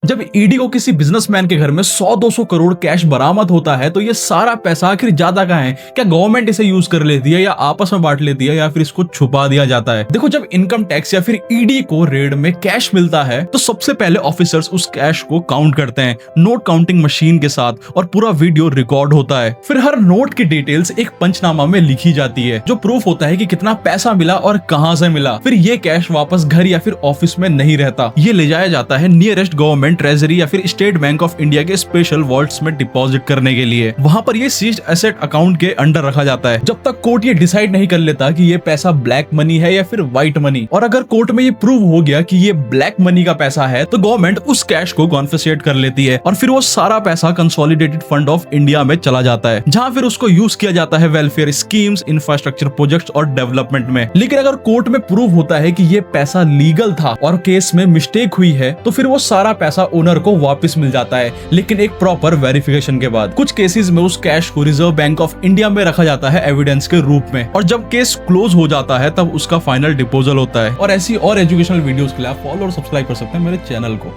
जब ईडी को किसी बिजनेसमैन के घर में 100-200 करोड़ कैश बरामद होता है तो ये सारा पैसा आखिर जाता कहाँ है? क्या गवर्नमेंट इसे यूज कर लेती है या आपस में बांट लेती है या फिर इसको छुपा दिया जाता है? देखो, जब इनकम टैक्स या फिर ईडी को रेड में कैश मिलता है तो सबसे पहले ऑफिसर्स उस कैश को काउंट करते हैं नोट काउंटिंग मशीन के साथ और पूरा वीडियो रिकॉर्ड होता है। फिर हर नोट की डिटेल्स एक पंचनामा में लिखी जाती है जो प्रूफ होता है कि कितना पैसा मिला और कहां से मिला। फिर ये कैश वापस घर या फिर ऑफिस में नहीं रहता, ये ले जाया जाता है नियरेस्ट गवर्नमेंट ट्रेजरी या फिर स्टेट बैंक ऑफ इंडिया के स्पेशल वॉल्ट्स में डिपॉजिट करने के लिए। वहां पर ये सीज्ड एसेट अकाउंट के अंडर रखा जाता है जब तक कोर्ट ये डिसाइड नहीं कर लेता कि ये पैसा ब्लैक मनी है या फिर व्हाइट मनी। और अगर कोर्ट में ये प्रूव हो गया कि ये ब्लैक मनी का पैसा है तो गवर्नमेंट उस कैश को कॉन्फिस्केट कर लेती है और फिर वो सारा पैसा कंसोलिडेटेड फंड ऑफ इंडिया में चला जाता है, जहां फिर उसको यूज किया जाता है वेलफेयर स्कीम्स, इंफ्रास्ट्रक्चर प्रोजेक्ट्स और डेवलपमेंट में। लेकिन अगर कोर्ट में प्रूव होता है कि ये पैसा लीगल था और केस में मिस्टेक हुई है तो फिर वो सारा पैसा ओनर को वापस मिल जाता है, लेकिन एक प्रॉपर वेरिफिकेशन के बाद। कुछ केसेस में उस कैश को रिजर्व बैंक ऑफ इंडिया में रखा जाता है एविडेंस के रूप में, और जब केस क्लोज हो जाता है तब उसका फाइनल डिपोजल होता है। और ऐसी और एजुकेशनल वीडियोस के लिए आप फॉलो और सब्सक्राइब कर सकते हैं मेरे चैनल को।